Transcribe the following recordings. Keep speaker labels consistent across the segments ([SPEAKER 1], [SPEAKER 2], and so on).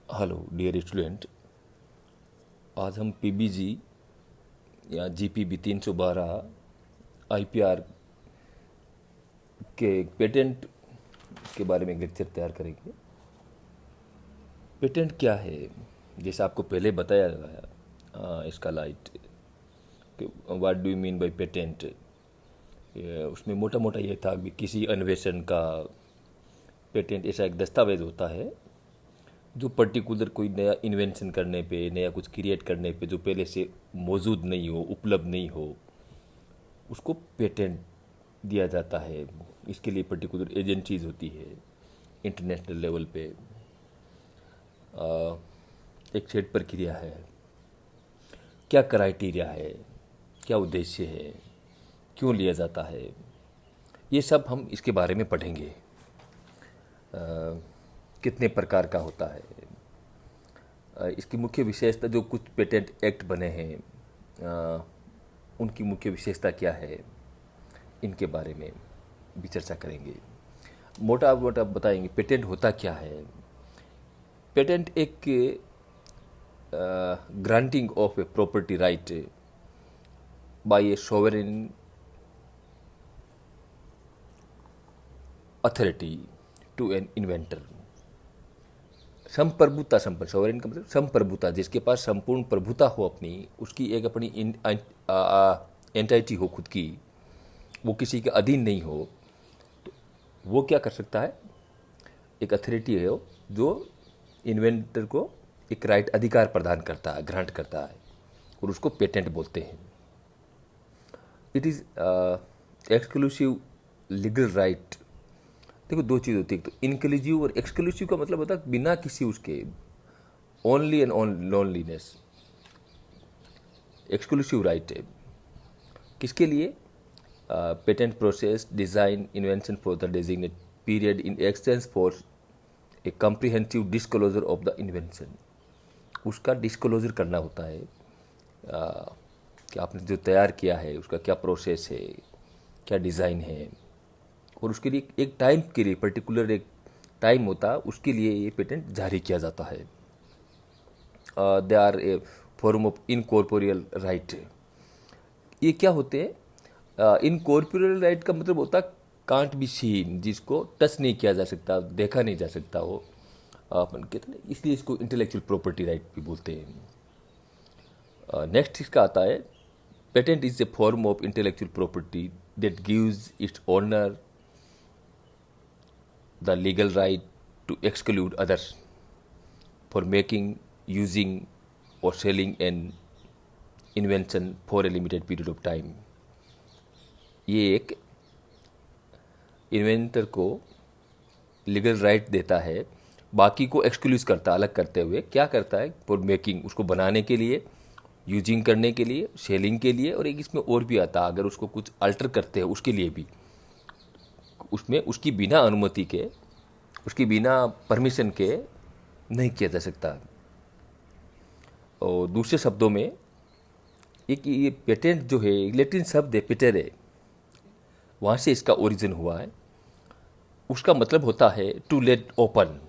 [SPEAKER 1] Hello dear student. आज हम PBG या जीपीबी 312 आईपीआर के पेटेंट के बारे में एक लेक्चर तैयार करेंगे। पेटेंट क्या है, जैसे आपको पहले बताया गया इसका लाइट कि what do you mean by patent. उसमें मोटा मोटा ये था कि किसी अन्वेषण का पेटेंट ऐसा एक दस्तावेज होता है जो पर्टिकुलर कोई नया इन्वेंशन करने पे, नया कुछ क्रिएट करने पे जो पहले से मौजूद नहीं हो, उपलब्ध नहीं हो, उसको पेटेंट दिया जाता है। इसके लिए पर्टिकुलर एजेंसीज होती है इंटरनेशनल लेवल पे। एक सेट प्रक्रिया है, क्या क्राइटेरिया है, क्या उद्देश्य है, क्यों लिया जाता है, ये सब हम इसके बारे में पढ़ेंगे। कितने प्रकार का होता है, इसकी मुख्य विशेषता, जो कुछ पेटेंट एक्ट बने हैं उनकी मुख्य विशेषता क्या है, इनके बारे में भी चर्चा करेंगे। मोटा मोटा बताएंगे पेटेंट होता क्या है। पेटेंट एक granting of a property right by a sovereign authority to an inventor. संप्रभुता, सोवरेन का मतलब संप्रभुता, जिसके पास संपूर्ण प्रभुता हो अपनी, उसकी एक अपनी एंटाइटी हो खुद की, वो किसी के अधीन नहीं हो, तो वो क्या कर सकता है, एक अथॉरिटी है वो जो इन्वेंटर को एक राइट, अधिकार प्रदान करता है, ग्रांट करता है, और उसको पेटेंट बोलते हैं। It is exclusive legal right. देखो, दो चीज़ होती है, तो इंक्लूसिव और एक्सक्लूसिव का मतलब होता है बिना किसी उसके, only and loneliness. Exclusive right है किसके लिए, patent process design invention for the designate period in exchange for a comprehensive disclosure of the invention. उसका डिस्क्लोजर करना होता है कि आपने जो तैयार किया है उसका क्या प्रोसेस है, क्या डिज़ाइन है, और उसके लिए एक टाइम के लिए, पर्टिकुलर एक टाइम होता है, उसके लिए ये पेटेंट जारी किया जाता है। They are a form of incorporeal right. ये क्या होते हैं, इनकॉर्पोरियल राइट का मतलब होता है कांट बी सीन, जिसको टच नहीं किया जा सकता, देखा नहीं जा सकता हो, अपन कहते हैं, इसलिए इसको इंटेलेक्चुअल प्रॉपर्टी राइट भी बोलते हैं। नेक्स्ट इसका आता है, patent is a form of intellectual property that gives its owner the legal right to exclude others for making, using or selling an invention for a limited period of time। ये एक inventor को legal right देता है, बाकी को excludes करता, अलग करते हुए क्या करता है, फॉर मेकिंग, उसको बनाने के लिए, यूजिंग करने के लिए, सेलिंग के लिए, और एक इसमें और भी आता है, अगर उसको कुछ अल्टर करते हैं उसके लिए भी, उसमें उसकी बिना अनुमति के, उसकी बिना परमिशन के नहीं किया जा सकता। और दूसरे शब्दों में, एक ये पेटेंट जो है, लैटिन शब्द है पेटेरे, वहाँ से इसका ओरिजिन हुआ है। उसका मतलब होता है to let open,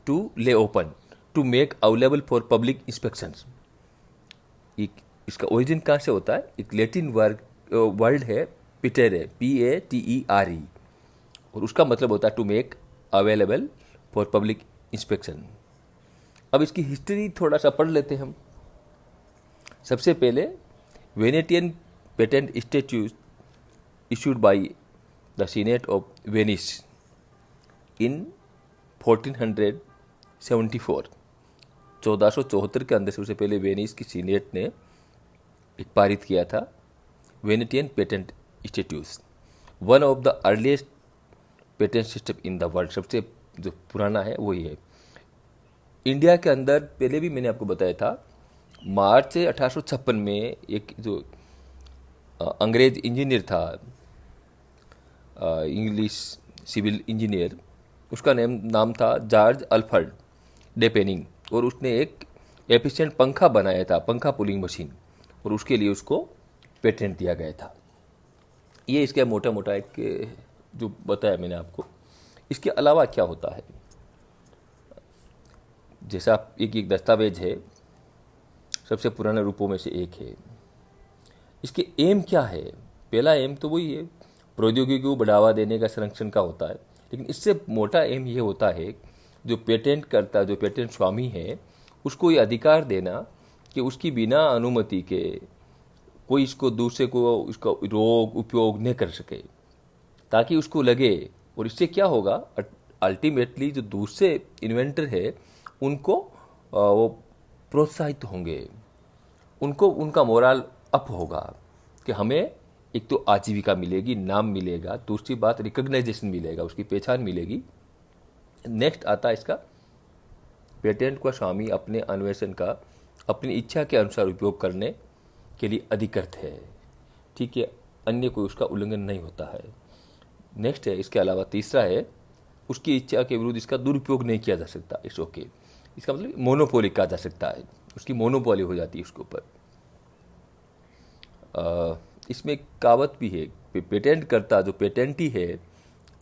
[SPEAKER 1] to lay open, to make available for public inspections. इसका ओरिजिन कहाँ से होता है, एक लैटिन वर्ड है पेटेरे, PATERE, और उसका मतलब होता है to make available for public inspection. अब इसकी हिस्ट्री थोड़ा सा पढ़ लेते हैं हम। सबसे पहले Venetian patent statute issued by the senate of Venice in 1474, 1474 के अंदर। सबसे पहले वेनिस की सीनेट ने एक पारित किया था Venetian patent statute, one of the earliest patent system in the world. सबसे जो पुराना है वही है। इंडिया के अंदर पहले भी मैंने आपको बताया था, मार्च 1856 में एक जो अंग्रेज इंजीनियर था, इंग्लिश सिविल इंजीनियर, उसका नाम था जॉर्ज अल्फ्रेड डे पेनिंग, और उसने एक एफिशिएंट पंखा बनाया था, पंखा पुलिंग मशीन, और उसके लिए उसको पेटेंट दिया गया था। ये इसका मोटा मोटा एक जो बताया मैंने आपको। इसके अलावा क्या होता है, जैसा एक एक दस्तावेज है, सबसे पुराने रूपों में से एक है। इसके एम क्या है? पहला एम तो वही है, प्रौद्योगिकी को बढ़ावा देने का, संरक्षण का होता है। लेकिन इससे मोटा एम ये होता है, जो पेटेंट करता, जो पेटेंट स्वामी है, उसको ये अधिकार देना कि उसकी बिना अनुमति के कोई इसको दूसरे को इसका रोग उपयोग नहीं कर सके, ताकि उसको लगे। और इससे क्या होगा, अल्टीमेटली जो दूसरे इन्वेंटर है उनको वो प्रोत्साहित होंगे, उनको उनका मोरल अप होगा कि हमें एक तो आजीविका मिलेगी, नाम मिलेगा, दूसरी बात रिकग्नाइजेशन मिलेगा, उसकी पहचान मिलेगी। नेक्स्ट आता है इसका, पेटेंट का स्वामी अपने अन्वेषण का अपनी इच्छा के अनुसार उपयोग करने के लिए अधिकृत है, ठीक है, अन्य कोई उसका उल्लंघन नहीं होता है। नेक्स्ट है, इसके अलावा तीसरा है, उसकी इच्छा के विरुद्ध इसका दुरुपयोग नहीं किया जा सकता। इट्स ओके, इसका मतलब मोनोपोली कहा जा सकता है, उसकी मोनोपोली हो जाती है उसके ऊपर। इसमें एक कहावत भी है, पेटेंट करता, जो पेटेंटी है,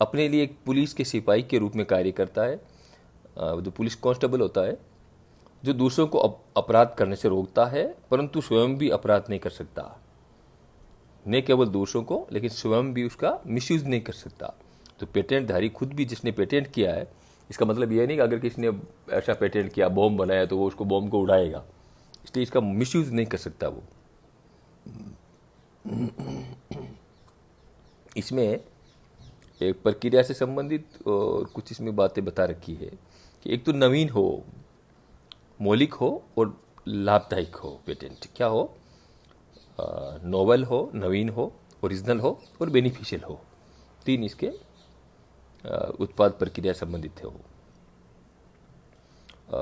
[SPEAKER 1] अपने लिए एक पुलिस के सिपाही के रूप में कार्य करता है, जो पुलिस कांस्टेबल होता है, जो दूसरों को अपराध करने से रोकता है, परंतु स्वयं भी अपराध नहीं कर सकता। न केवल दूसरों को, लेकिन स्वयं भी उसका मिसयूज नहीं कर सकता। तो पेटेंटधारी खुद भी, जिसने पेटेंट किया है, इसका मतलब यह नहीं कि अगर किसी ने ऐसा पेटेंट किया, बॉम्ब बनाया, तो वो उसको बॉम्ब को उड़ाएगा, इसलिए इसका मिसयूज नहीं कर सकता वो। इसमें एक प्रक्रिया से संबंधित और कुछ इसमें बातें बता रखी है कि एक तो नवीन हो, मौलिक हो और लाभदायक हो। पेटेंट क्या हो? नोवेल हो, नवीन हो, ओरिजिनल हो और बेनिफिशियल हो। तीन इसके उत्पाद प्रक्रिया संबंधित है वो।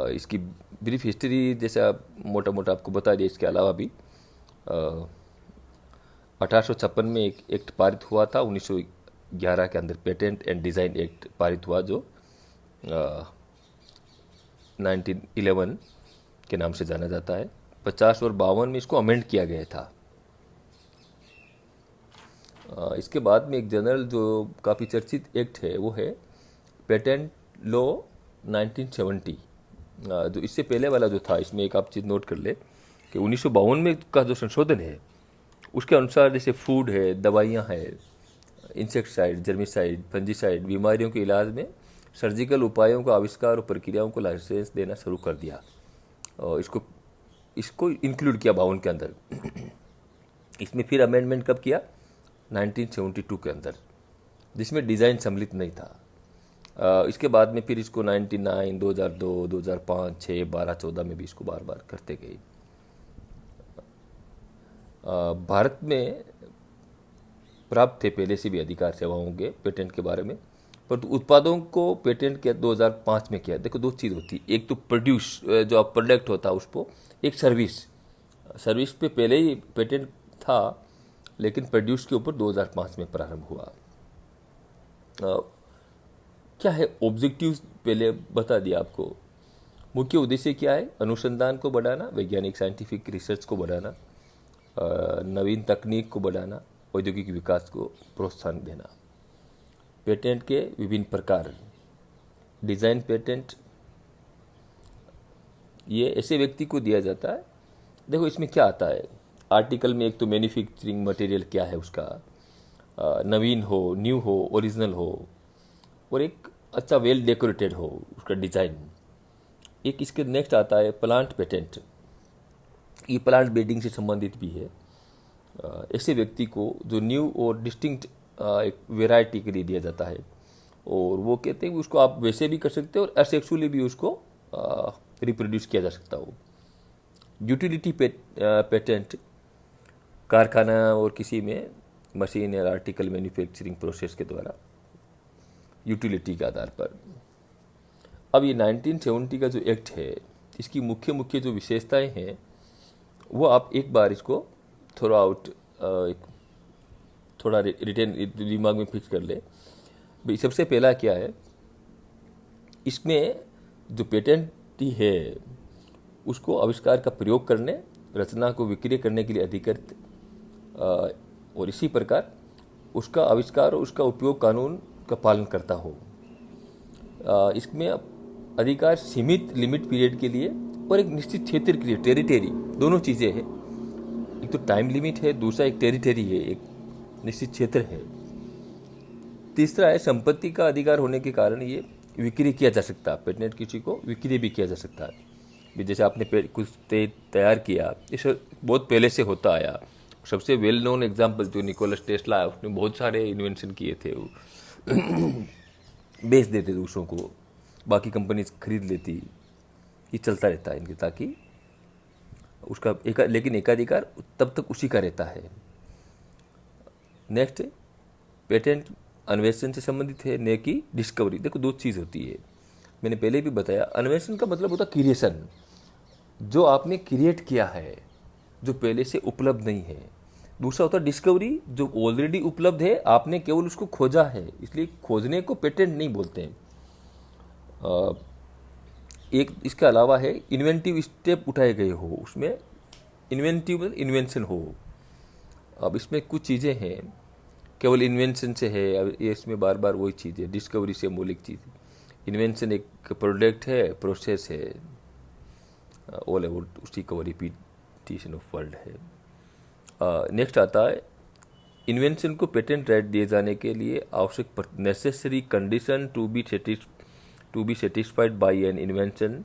[SPEAKER 1] इसकी ब्रीफ हिस्ट्री जैसा मोटा मोटा आपको बता दिया। इसके अलावा भी 1856 में एक एक्ट पारित हुआ था, 1911 के अंदर पेटेंट एंड डिज़ाइन एक्ट पारित हुआ, जो 1911 के नाम से जाना जाता है। 50 और 52 में इसको अमेंड किया गया था। इसके बाद में एक जनरल जो काफ़ी चर्चित एक्ट है वो है पेटेंट लॉ 1970। जो इससे पहले वाला जो था, इसमें एक आप चीज़ नोट कर ले कि 1952 में का जो संशोधन है उसके अनुसार जैसे फूड है, दवाइयाँ हैं, इंसेक्टिसाइड, जर्मिसाइड, फंजीसाइड, बीमारियों के इलाज में सर्जिकल उपायों का आविष्कार और प्रक्रियाओं को लाइसेंस देना शुरू कर दिया। और इसको इंक्लूड किया 52 के अंदर। इसमें फिर अमेंडमेंट कब किया? 1972 के अंदर, जिसमें डिज़ाइन सम्मिलित नहीं था। इसके बाद में फिर इसको 99, 2002, 2005, 6, 12, 14 में भी इसको बार बार करते गए। भारत में प्राप्त थे पहले से भी अधिकार सेवाओं के पेटेंट के बारे में, परंतु उत्पादों को पेटेंट के 2005 में किया। देखो, दो चीज़ होती, एक तो प्रोड्यूस, जो आप प्रोडक्ट होता है उसको, एक सर्विस पे पहले ही पेटेंट था, लेकिन प्रोड्यूस के ऊपर 2005 में प्रारंभ हुआ। क्या है ऑब्जेक्टिव्स, पहले बता दिया आपको। मुख्य उद्देश्य क्या है? अनुसंधान को बढ़ाना, वैज्ञानिक साइंटिफिक रिसर्च को बढ़ाना, नवीन तकनीक को बढ़ाना, औद्योगिक विकास को प्रोत्साहन देना। पेटेंट के विभिन्न प्रकार, डिज़ाइन पेटेंट, ये ऐसे व्यक्ति को दिया जाता है। देखो इसमें क्या आता है, आर्टिकल में एक तो मैन्युफैक्चरिंग मटेरियल क्या है उसका, नवीन हो, न्यू हो, ओरिजिनल हो, और एक अच्छा वेल डेकोरेटेड हो उसका डिज़ाइन। एक इसके नेक्स्ट आता है प्लांट पेटेंट। ये प्लांट ब्रीडिंग से संबंधित भी है। ऐसे व्यक्ति को जो न्यू और डिस्टिंक्ट एक वेराइटी के लिए दिया जाता है, और वो कहते हैं कि उसको आप वैसे भी कर सकते हो और एसेक्सुअली भी उसको रिप्रोड्यूस किया जा सकता हो। यूटिलिटी पेटेंट, कारखाना और किसी में मशीन या आर्टिकल मैन्युफैक्चरिंग प्रोसेस के द्वारा यूटिलिटी के आधार पर। अब ये 1970 का जो एक्ट है, इसकी मुख्य मुख्य जो विशेषताएं हैं वो आप एक बार इसको थोड़ा थोड़ा रिटेन दिमाग में फिक्स कर ले। भाई सबसे पहला क्या है, इसमें जो पेटेंटी है उसको आविष्कार का प्रयोग करने, रचना को विक्रय करने के लिए अधिकृत, और इसी प्रकार उसका आविष्कार और उसका उपयोग कानून का पालन करता हो। इसमें अधिकार सीमित लिमिट पीरियड के लिए और एक निश्चित क्षेत्र के लिए, टेरिटरी, दोनों चीज़ें हैं। एक तो टाइम लिमिट है, दूसरा एक टेरिटरी है, एक निश्चित क्षेत्र है। तीसरा है संपत्ति का अधिकार होने के कारण ये विक्रय किया जा सकता है, पेटेंट किसी को विक्रय भी किया जा सकता है। भी जैसे आपने कुछ तैयार किया, इसे बहुत पहले से होता आया। सबसे वेल नोन एग्जाम्पल जो निकोलस टेस्ला है, उसने बहुत सारे इन्वेंशन किए थे, वो बेच देते दूसरों को, बाकी कंपनी खरीद लेती। ये चलता रहता है इनके, ताकि उसका लेकिन एकाधिकार तब तक उसी का रहता है। नेक्स्ट, पेटेंट अन्वेषण से संबंधित है, न कि डिस्कवरी। देखो, दो चीज़ होती है, मैंने पहले भी बताया। अन्वेषण का मतलब होता है क्रिएशन, जो आपने क्रिएट किया है, जो पहले से उपलब्ध नहीं है। दूसरा होता है डिस्कवरी, जो ऑलरेडी उपलब्ध है, आपने केवल उसको खोजा है, इसलिए खोजने को पेटेंट नहीं बोलते हैं। एक इसके अलावा है इन्वेंटिव स्टेप उठाए गए हो, उसमें इन्वेंटिव मतलब इन्वेंशन हो। अब इसमें कुछ चीज़ें हैं केवल इन्वेंशन से है, अब ये इसमें बार बार वही चीज़ है, डिस्कवरी से मौलिक चीज़। इन्वेंशन एक प्रोडक्ट है, प्रोसेस है, ऑल अबाउट उसी का रिपीटिशन ऑफ वर्ड है। नेक्स्ट आता है इन्वेंशन को पेटेंट राइट दिए जाने के लिए आवश्यक necessary condition to be satisfied by an invention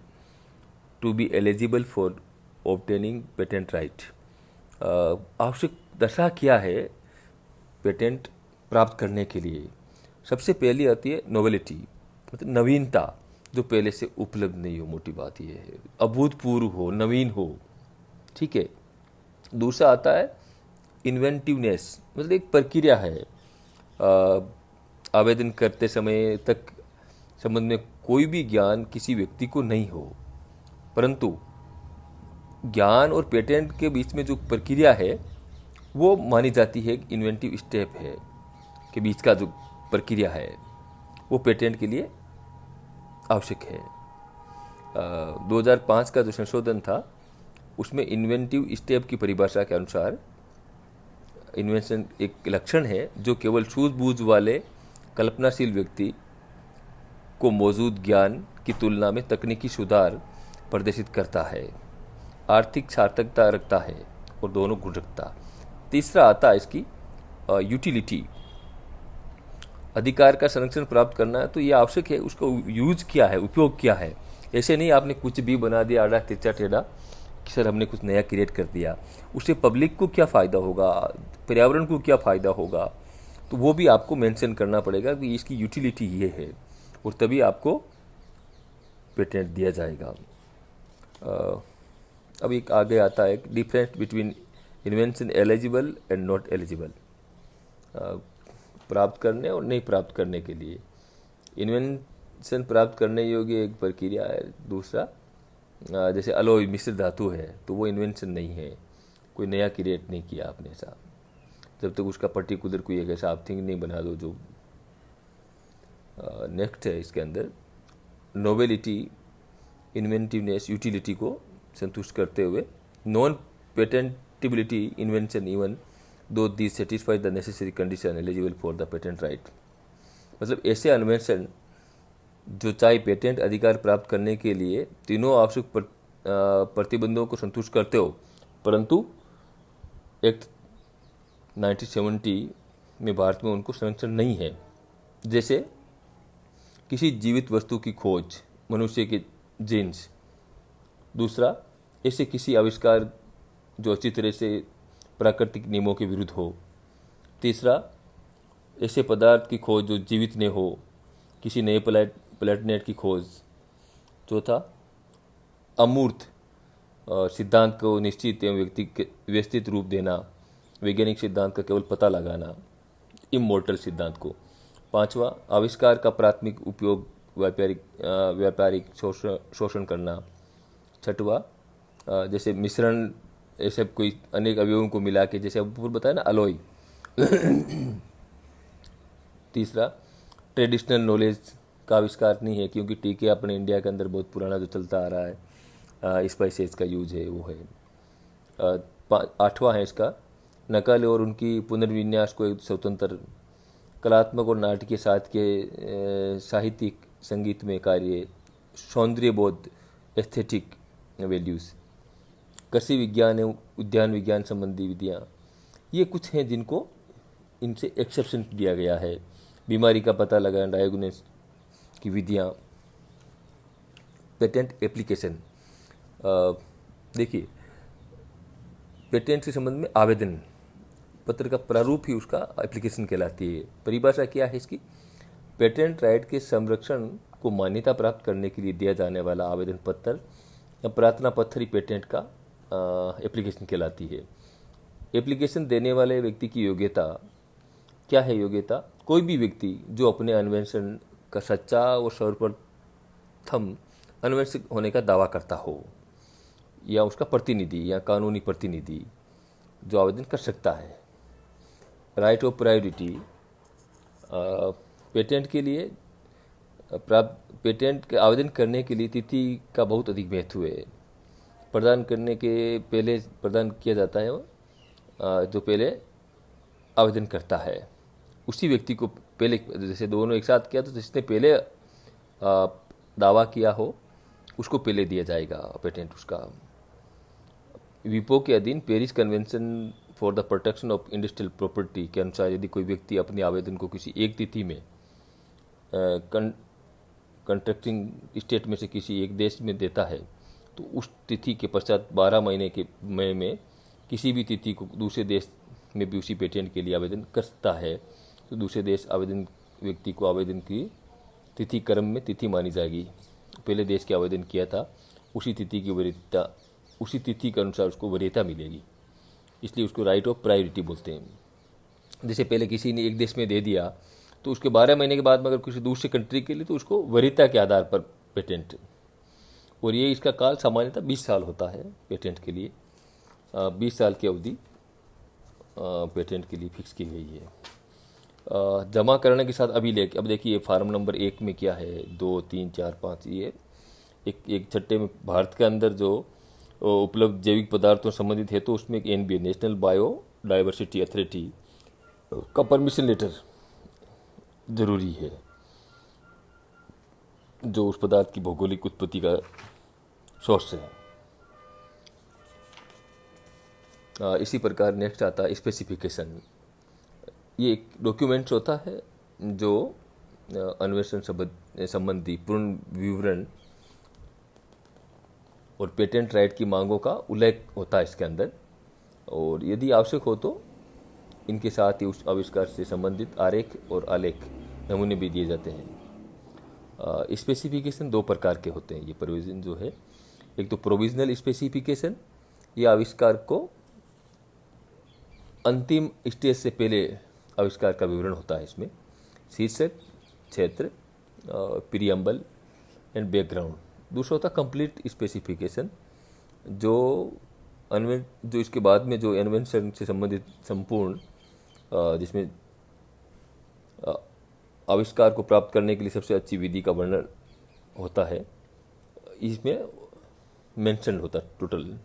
[SPEAKER 1] to be eligible for obtaining patent right. आवश्यक दशा क्या है पेटेंट प्राप्त करने के लिए? सबसे पहली आती है नोवेलिटी, मतलब नवीनता, जो पहले से उपलब्ध नहीं हो। मोटी बात यह है, अभूतपूर्व हो, नवीन हो, ठीक है। दूसरा आता है इन्वेंटिवनेस, मतलब एक प्रक्रिया है, आवेदन करते समय तक संबंध में कोई भी ज्ञान किसी व्यक्ति को नहीं हो, परंतु ज्ञान और पेटेंट के बीच में जो प्रक्रिया है वो मानी जाती है, इन्वेंटिव स्टेप है के बीच का जो प्रक्रिया है वो पेटेंट के लिए आवश्यक है। 2005 का जो संशोधन था उसमें इन्वेंटिव स्टेप की परिभाषा के अनुसार इन्वेंशन एक लक्षण है जो केवल सूझबूझ वाले कल्पनाशील व्यक्ति को मौजूद ज्ञान की तुलना में तकनीकी सुधार प्रदर्शित करता है, आर्थिक सार्थकता रखता है और दोनों गुण रखता। तीसरा आता है इसकी यूटिलिटी, अधिकार का संरक्षण प्राप्त करना है तो ये आवश्यक है, उसका यूज क्या है, उपयोग क्या है। ऐसे नहीं आपने कुछ भी बना दिया आड़ा तिरछा टेढ़ा, सर हमने कुछ नया क्रिएट कर दिया, उससे पब्लिक को क्या फ़ायदा होगा, पर्यावरण को क्या फ़ायदा होगा, तो वो भी आपको मेंशन करना पड़ेगा कि इसकी यूटिलिटी ये है, और तभी आपको पेटेंट दिया जाएगा। अब एक आगे आता है difference between invention eligible and not eligible, प्राप्त करने और नहीं प्राप्त करने के लिए। इन्वेंशन प्राप्त करने योग्य एक प्रक्रिया है, दूसरा जैसे अलॉय मिश्र धातु है तो वो इन्वेंशन नहीं है, कोई नया क्रिएट नहीं किया आपने ऐसा, जब तक उसका पर्टिकुलर कोई एक ऐसा आप थिंग नहीं बना दो जो। नेक्स्ट है इसके अंदर नोवेलिटी, इन्वेंटिवनेस, यूटिलिटी को संतुष्ट करते हुए non पेटेंटिबिलिटी invention even though they satisfy the necessary condition eligible for the patent right. मतलब ऐसे अन्वेषण जो चाहे पेटेंट अधिकार प्राप्त करने के लिए तीनों आवश्यक प्रतिबंधों को संतुष्ट करते हो, परंतु एक्ट 1970 में भारत में उनको संरक्षण नहीं है। जैसे किसी जीवित वस्तु की खोज, मनुष्य के जीन्स। दूसरा, ऐसे किसी आविष्कार जो अच्छी तरह से प्राकृतिक नियमों के विरुद्ध हो। तीसरा, ऐसे पदार्थ की खोज जो जीवित न हो, किसी नए प्लेटनेट की खोज। चौथा, अमूर्त सिद्धांत को निश्चित एवं व्यवस्थित रूप देना, वैज्ञानिक सिद्धांत का केवल पता लगाना, इमोर्टल सिद्धांत को। पांचवा, आविष्कार का प्राथमिक उपयोग व्यापारिक शोषण करना। छठवा, जैसे मिश्रण, ऐसे कोई अनेक अवयवों को मिला के, जैसे अब बताया ना अलॉय। तीसरा, ट्रेडिशनल नॉलेज का आविष्कार नहीं है, क्योंकि टीके अपने इंडिया के अंदर बहुत पुराना जो चलता आ रहा है, स्पाइसेस का यूज है वो है। आठवां है इसका नकल और उनकी पुनर्विन्यास को एक स्वतंत्र कलात्मक और नाटकीय साथ के साहित्यिक संगीत में कार्य सौंदर्य बोध, एस्थेटिक वैल्यूज़, कृषि विज्ञान एवं उद्यान विज्ञान संबंधी विधियाँ, ये कुछ हैं जिनको इनसे एक्सेप्शन दिया गया है। बीमारी का पता लगाना, डायग्नोसिस की विधियाँ। पेटेंट एप्लीकेशन, देखिए पेटेंट के संबंध में आवेदन पत्र का प्रारूप ही उसका एप्लीकेशन कहलाती है। परिभाषा क्या है इसकी? पेटेंट राइट के संरक्षण को मान्यता प्राप्त करने के लिए दिया जाने वाला आवेदन पत्र या प्रार्थना पत्र ही पेटेंट का एप्लीकेशन कहलाती है। एप्लीकेशन देने वाले व्यक्ति की योग्यता क्या है? योग्यता, कोई भी व्यक्ति जो अपने अन्वेषण का सच्चा और सर्वप्रथम अन्वेषक होने का दावा करता हो, या उसका प्रतिनिधि या कानूनी प्रतिनिधि जो आवेदन कर सकता है। राइट ऑफ प्रायोरिटी, पेटेंट के लिए पेटेंट के आवेदन करने के लिए तिथि का बहुत अधिक महत्व है। प्रदान करने के पहले प्रदान किया जाता है जो पहले आवेदन करता है उसी व्यक्ति को पहले, जैसे दोनों एक साथ किया तो जिसने पहले दावा किया हो उसको पहले दिया जाएगा पेटेंट उसका। विपो के अधीन Paris convention for the protection of industrial property के अनुसार यदि कोई व्यक्ति अपने आवेदन को किसी एक तिथि में कंट्रैक्टिंग स्टेट में से किसी एक देश में देता है तो उस तिथि के पश्चात 12 महीने के में किसी भी तिथि को दूसरे देश में भी उसी पेटेंट के लिए आवेदन कर सकता है, तो दूसरे देश आवेदन व्यक्ति को आवेदन की तिथि क्रम में तिथि मानी जाएगी। पहले देश के आवेदन किया था उसी तिथि की वरीयता, उसी तिथि के अनुसार उसको वरीयता मिलेगी, इसलिए उसको राइट ऑफ प्रायोरिटी बोलते हैं। जैसे पहले किसी ने एक देश में दे दिया तो उसके 12 महीने के बाद में अगर किसी दूसरे कंट्री के लिए तो उसको वरीयता के आधार पर पेटेंट, और ये इसका काल सामान्यतः 20 साल होता है पेटेंट के लिए। 20 साल की अवधि पेटेंट के लिए फिक्स की गई है। जमा करने के साथ अब देखिए फार्म नंबर 1 में क्या है, 2, 3, 4, 5, ये एक छट्टे में भारत के अंदर जो उपलब्ध जैविक पदार्थों संबंधित है तो उसमें एक NBA, national bio diversity authority का परमिशन लेटर जरूरी है, जो उस पदार्थ की भौगोलिक उत्पत्ति का सोर्स है। इसी प्रकार नेक्स्ट आता है स्पेसिफिकेशन। ये एक डॉक्यूमेंट्स होता है जो अन्वेषण संबंधी पूर्ण विवरण और पेटेंट राइट की मांगों का उल्लेख होता है इसके अंदर, और यदि आवश्यक हो तो इनके साथ ही उस आविष्कार से संबंधित आरेख और आलेख नमूने भी दिए जाते हैं। स्पेसिफिकेशन 2 प्रकार के होते हैं। ये प्रोविजन जो है, एक तो प्रोविजनल स्पेसिफिकेशन, ये आविष्कार को अंतिम स्टेज से पहले आविष्कार का विवरण होता है। इसमें शीर्षक, क्षेत्र, प्रीएम्बल एंड बैकग्राउंड। दूसरा होता है कंप्लीट स्पेसिफिकेशन, जो इसके बाद में जो इन्वेंशन से संबंधित संपूर्ण, जिसमें आविष्कार को प्राप्त करने के लिए सबसे अच्छी विधि का वर्णन होता है, इसमें मेंशन होता है टोटल।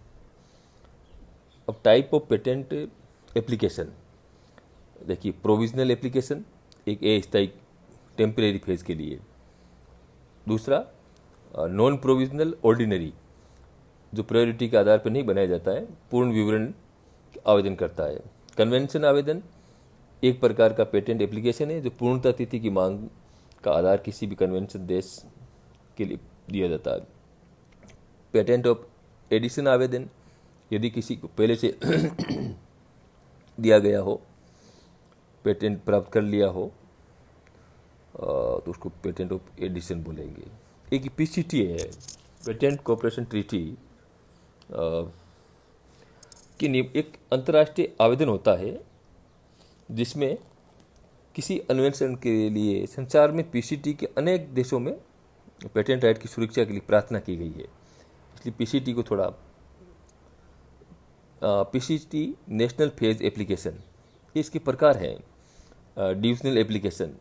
[SPEAKER 1] अब टाइप ऑफ पेटेंट एप्लीकेशन देखिए, प्रोविजनल एप्लीकेशन एक अस्थायी टेम्परेरी फेज के लिए, दूसरा नॉन प्रोविजनल ऑर्डिनरी जो प्रायोरिटी के आधार पर नहीं बनाया जाता है, पूर्ण विवरण आवेदन करता है। कन्वेंशन आवेदन एक प्रकार का पेटेंट एप्लीकेशन है जो पूर्णता तिथि की मांग का आधार किसी भी कन्वेंशन देश के लिए दिया जाता है। पेटेंट ऑफ एडिशन आवेदन, यदि किसी को पहले से दिया गया हो, पेटेंट प्राप्त कर लिया हो, तो उसको पेटेंट ऑफ एडिशन बोलेंगे। एक पीसीटी है, पेटेंट कोऑपरेशन ट्रीटी की एक अंतर्राष्ट्रीय आवेदन होता है जिसमें किसी अन्वेषण के लिए संसार में पीसीटी के अनेक देशों में पेटेंट राइट की सुरक्षा के लिए प्रार्थना की गई है। इसलिए पीसीटी को थोड़ा पीसीटी नेशनल फेज एप्लीकेशन, इसके प्रकार हैं। डिविजनल एप्लीकेशन,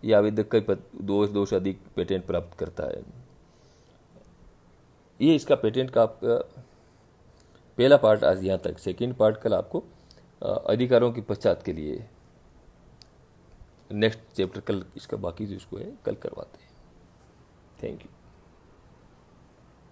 [SPEAKER 1] ये आवेदक कई 2 से अधिक पेटेंट प्राप्त करता है। ये इसका पेटेंट का आपका पहला पार्ट आज यहाँ तक। सेकेंड पार्ट कल आपको अधिकारों की पश्चात के लिए नेक्स्ट चैप्टर कल इसका बाकी जो इसको है कल करवाते हैं। Thank you.